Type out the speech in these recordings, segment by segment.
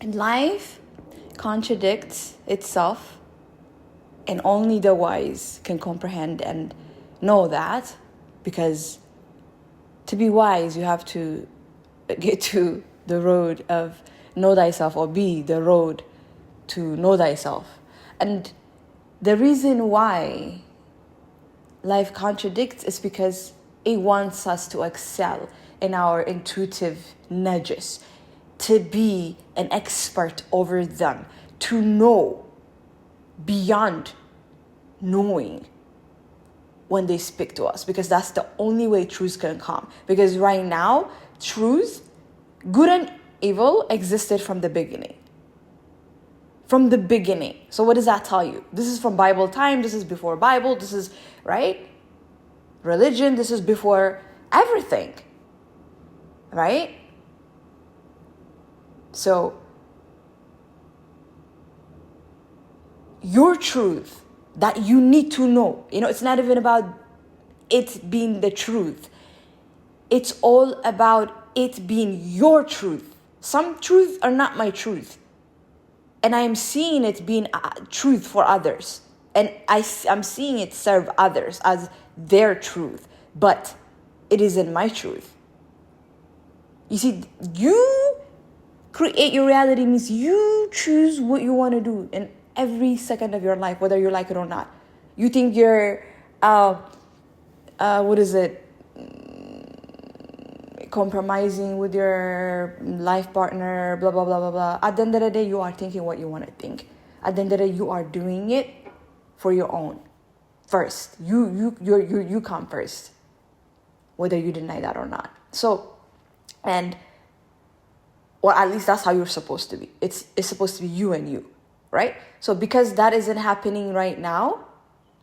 Life contradicts itself, and only the wise can comprehend and know that, because to be wise, you have to get to the road of know thyself, or be the road to know thyself. And the reason why life contradicts is because it wants us to excel in our intuitive nudges, to be an expert over them, to know beyond knowing when they speak to us, because that's the only way truth can come. Because right now, truth, good and evil, existed from the beginning. From the beginning. So what does that tell you? This is from Bible time. This is before Bible. This is, right? Religion. This is before everything. Right? So your truth that you need to know, it's not even about it being the truth. It's all about it being your truth. Some truths are not my truth. And I'm seeing it being truth for others. And I'm seeing it serve others as their truth. But it isn't my truth. You see, you create your reality means you choose what you want to do in every second of your life, whether you like it or not. You think you're, compromising with your life partner, blah, blah, blah, blah, blah. At the end of the day, you are thinking what you want to think. At the end of the day, you are doing it for your own. First, you come first, whether you deny that or not. So, or at least that's how you're supposed to be. It's supposed to be you and you, right? So because that isn't happening right now,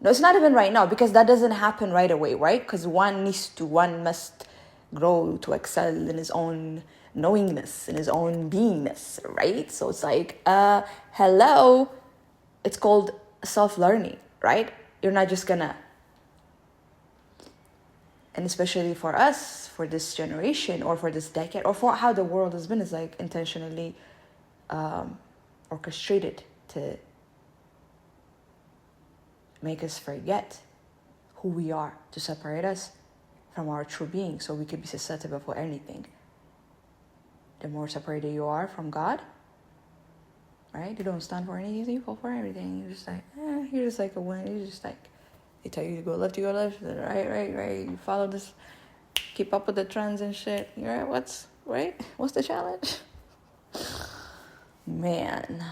no, it's not even right now, because that doesn't happen right away, right? Because one must grow to excel in his own knowingness, in his own beingness, right? So it's like, hello, it's called self-learning, right? You're not just gonna, and especially for us, for this generation, or for this decade, or for how the world has been, is like intentionally orchestrated to make us forget who we are, to separate us from our true being, so we could be susceptible for anything. The more separated you are from God, right? You don't stand for anything, you fall for everything. You're just like a wind. You're just like, they tell you to go left, you go left, right. You follow this, keep up with the trends and shit. You're right, what's the challenge? Man.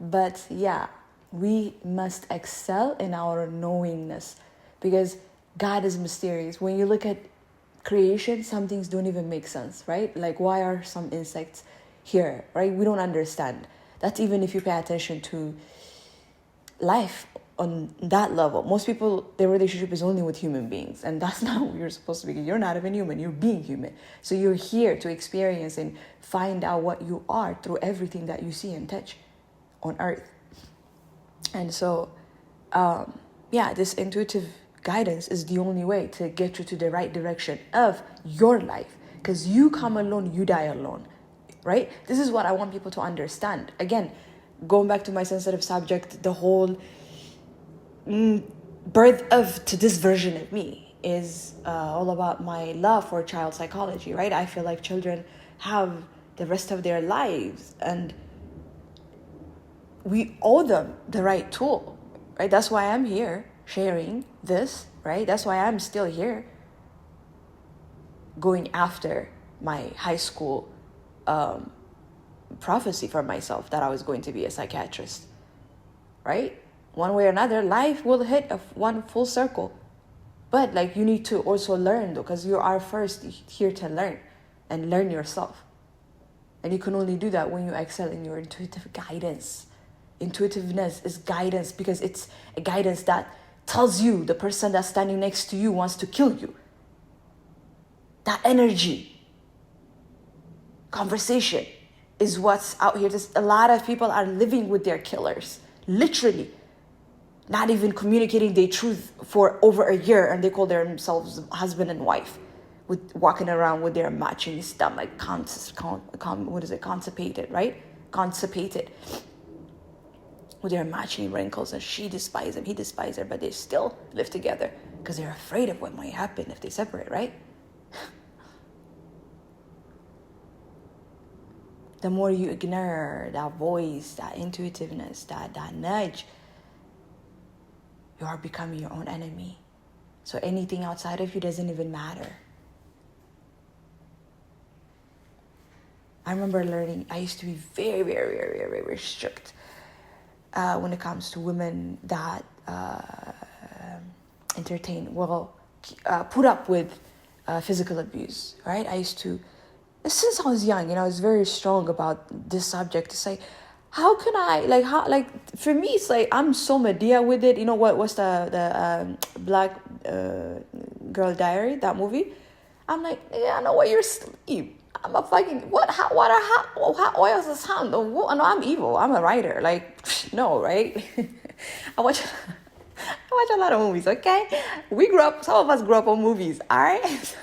But yeah, we must excel in our knowingness, because God is mysterious. When you look at creation, some things don't even make sense, right? Like, why are some insects here, right? We don't understand. That's even if you pay attention to life on that level. Most people, their relationship is only with human beings, and that's not what you're supposed to be. You're not even human, you're being human. So you're here to experience and find out what you are through everything that you see and touch on earth. And so, this intuitive guidance is the only way to get you to the right direction of your life, because you come alone, you die alone, right? This is what I want people to understand. Again, going back to my sensitive subject, the whole birth to this version of me is all about my love for child psychology, right? I feel like children have the rest of their lives, and we owe them the right tool, right? That's why I'm here sharing this, right? That's why I'm still here going after my high school prophecy for myself that I was going to be a psychiatrist, right? One way or another, life will hit one full circle. But like, you need to also learn, though, because you are first here to learn and learn yourself. And you can only do that when you excel in your intuitive guidance. Intuitiveness is guidance, because it's a guidance that tells you the person that's standing next to you wants to kill you. That energy, conversation is what's out here. A lot of people are living with their killers, literally. Not even communicating their truth for over a year, and they call themselves husband and wife, with walking around with their matching stomach, constipated, right? constipated with their matching wrinkles, and she despises him, he despises her, but they still live together because they're afraid of what might happen if they separate, right? The more you ignore that voice, that intuitiveness, that nudge, you are becoming your own enemy. So anything outside of you doesn't even matter. I remember learning, I used to be very, very, very, very, very strict when it comes to women that put up with physical abuse, right? I used to, since I was young, I was very strong about this subject. It's like, how can I, for me, it's like, I'm so Medea with it. You know what's the Black Girl Diary, that movie? I'm like, yeah, I know what you're asleep. I'm a fucking, how oils is sound? No, I'm evil. I'm a writer. Like, no, right? I watch a lot of movies, okay? Some of us grew up on movies, all right?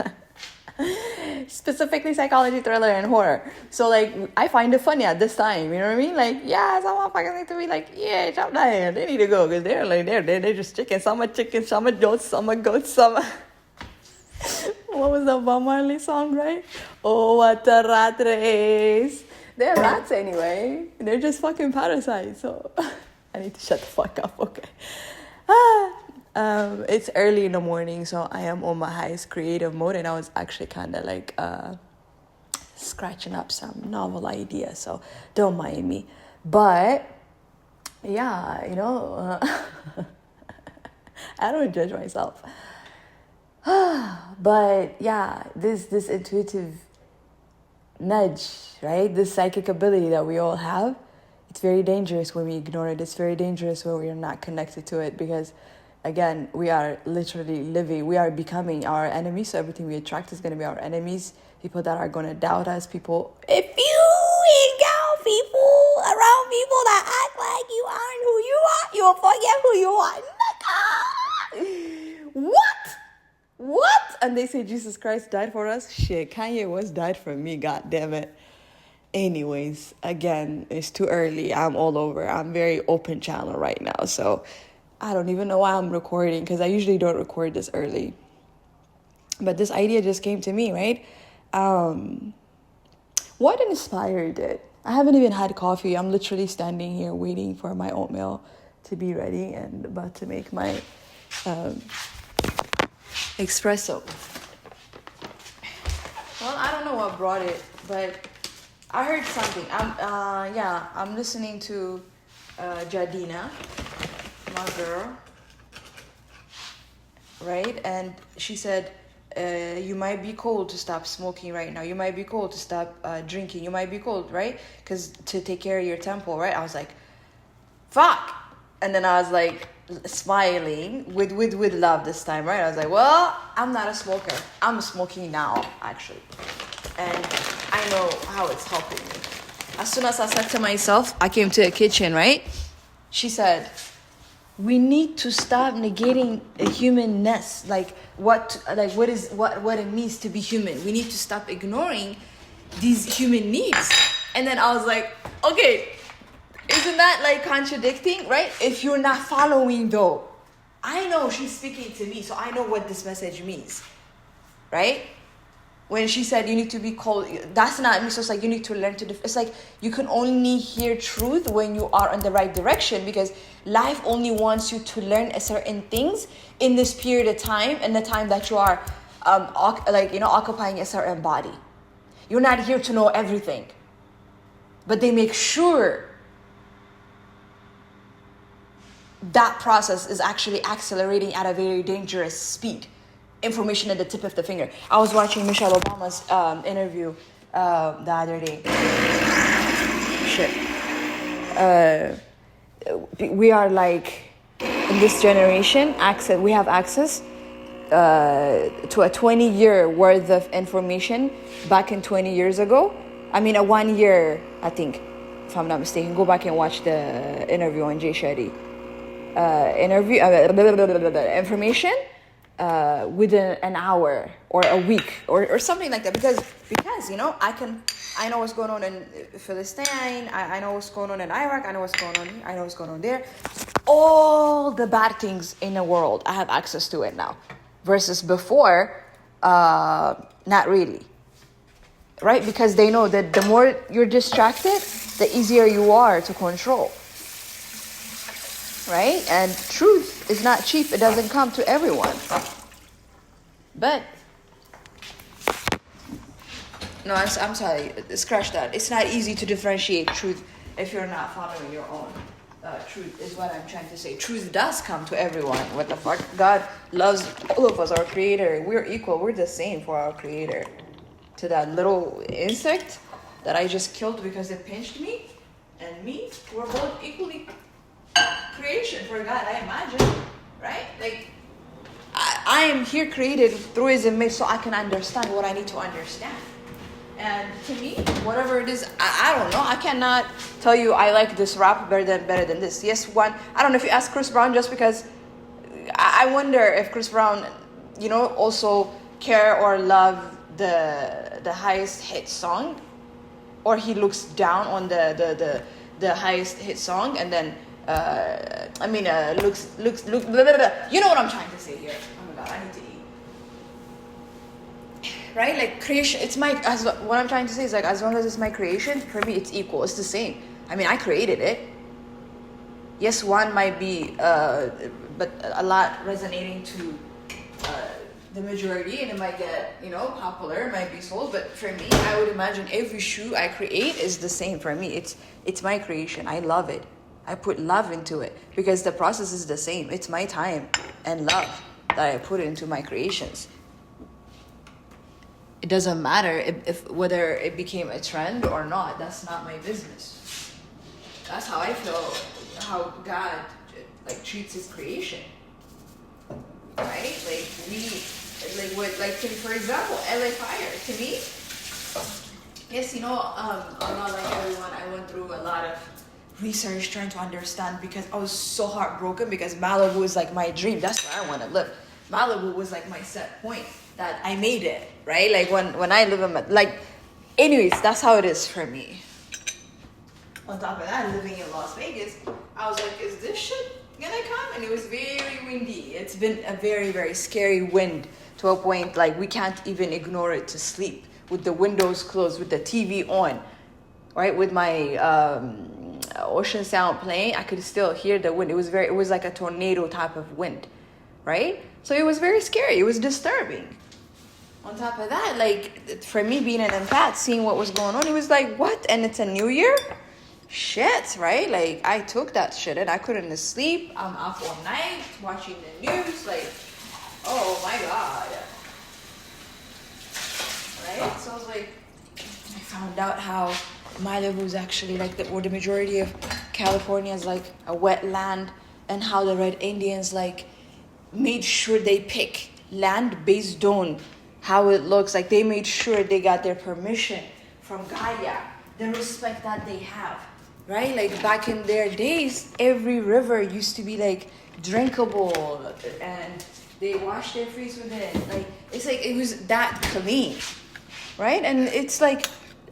Specifically psychology, thriller, and horror. So, like, I find it funny at this time, you know what I mean? Like, yeah, some motherfuckers need to be like, yeah, chop down. They need to go, because they're like, they're just chicken. Some are chicken, some are goats, some are goats, some are... What was the Bob Marley song, right? Oh, what a rat race. They're rats anyway. They're just fucking parasites. So I need to shut the fuck up, okay? It's early in the morning, so I am on my highest creative mode, and I was actually kind of like scratching up some novel ideas, so don't mind me. But yeah, I don't judge myself. But yeah, this intuitive nudge, right? This psychic ability that we all have, it's very dangerous when we ignore it. It's very dangerous when we are not connected to it, because again, we are literally we are becoming our enemies. So everything we attract is going to be our enemies. People that are going to doubt us, if you encounter people around people that act like you aren't who you are, you'll forget who you are. What? And they say Jesus Christ died for us? Shit, Kanye West died for me, god damn it. Anyways, again, it's too early. I'm all over. I'm very open channel right now. So I don't even know why I'm recording, because I usually don't record this early. But this idea just came to me, right? What inspired it? I haven't even had coffee. I'm literally standing here waiting for my oatmeal to be ready and about to make my... espresso. Well, I don't know what brought it, but I heard something. I'm listening to Jadina, my girl, right? And she said, you might be cold to stop smoking right now. You might be cold to stop drinking. You might be cold, right? Because to take care of your temple, right? I was like, fuck. And then I was like, smiling with love this time, right? I was like, well, I'm not a smoker. I'm smoking now, actually. And I know how it's helping me. As soon as I said to myself, I came to the kitchen, right? She said, we need to stop negating a humanness, what it means to be human. We need to stop ignoring these human needs. And then I was like, okay, isn't that contradicting, right? If you're not following, though, I know she's speaking to me, so I know what this message means, right? When she said you need to be cold, that's not me. So it's like you need to learn to. It's like you can only hear truth when you are in the right direction, because life only wants you to learn a certain things in this period of time, and the time that you are, occupying a certain body. You're not here to know everything, but they make sure that process is actually accelerating at a very dangerous speed. Information at the tip of the finger. I was watching Michelle Obama's interview the other day. We are in this generation, we have access to a 20-year worth of information back in 20 years ago. I mean, a 1 year, I think, if I'm not mistaken. Go back and watch the interview on Jay Shetty. Information within an hour or a week or something like that, because I know what's going on in Palestine, I know what's going on in Iraq, I know what's going on here, I know what's going on there. All the bad things in the world, I have access to it now, versus before, not really, right? Because they know that the more you're distracted, the easier you are to control, right? And truth is not cheap. It doesn't come to everyone. But no, I'm sorry, scratch that. It's not easy to differentiate truth if you're not following your own truth, is what I'm trying to say. Truth does come to everyone. What the fuck? God loves all of us, our creator. We're equal. We're the same for our creator. To that little insect that I just killed because it pinched me, and me, we're both equally creation for God, I imagine, right? Like, I am here created through His image so I can understand what I need to understand. And to me, whatever it is, I don't know. I cannot tell you I like this rap better than this. Yes, I don't know if you ask Chris Brown, just because I wonder if Chris Brown, also care or love the highest hit song, or he looks down on the highest hit song, and then looks blah, blah, blah. You know what I'm trying to say here. Oh my God, I need to eat. Right? Like, creation, what I'm trying to say is, like, as long as it's my creation, for me it's equal, it's the same. I mean, I created it. Yes, one might be but a lot resonating to the majority, and it might get, popular, it might be sold, but for me, I would imagine every shoe I create is the same for me. It's my creation. I love it. I put love into it because the process is the same. It's my time and love that I put into my creations. It doesn't matter if whether it became a trend or not. That's not my business. That's how I feel, how God treats His creation, right? For example, LA Fire. To me, yes, I'm not like everyone. I went through a lot of research trying to understand, because I was so heartbroken, because Malibu is like my dream. That's where I want to live. Malibu was like my set point, that I made it, right? Like when I live in, anyways, that's how it is for me. On top of that, living in Las Vegas, I was like, is this shit gonna come? And it was very windy. It's been a very, very scary wind, to a point like we can't even ignore it to sleep, with the windows closed, with the TV on, right? With my ocean sound playing, I could still hear the wind. It was like a tornado type of wind, right? So it was very scary. It was disturbing. On top of that, for me being an empath, seeing what was going on, it was like, what? And it's a new year? Shit, right? I took that shit and I couldn't sleep. I'm up all night watching the news. Oh my God. Right? So I was like, I found out how Malibu is actually or the majority of California is like a wetland, and how the Red Indians made sure they pick land based on how it looks. They made sure they got their permission from Gaia, the respect that they have, right? Back in their days, every river used to be drinkable, and they washed their face with it. It was that clean, right? And it's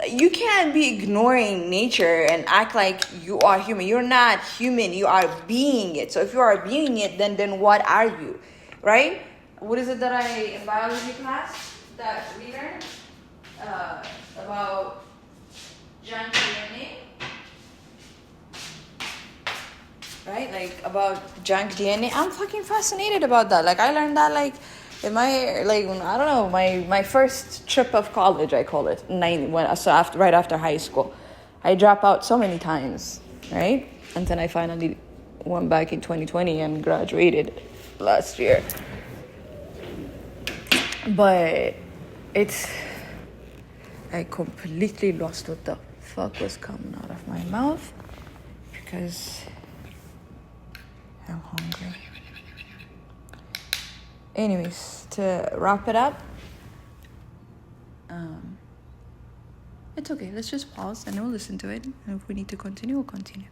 you can't be ignoring nature and act like you are human. You're not human. You are being it. So if you are being it, then what are you, right? What is it that in biology class that we learned about junk DNA? Right? About junk DNA. I'm fucking fascinated about that. I learned that in my I don't know, my first trip of college, I call it, right after high school. I dropped out so many times, right? And then I finally went back in 2020 and graduated last year. But I completely lost what the fuck was coming out of my mouth, because I'm hungry. Anyways, to wrap it up, it's okay. Let's just pause and we'll listen to it. And if we need to continue, we'll continue.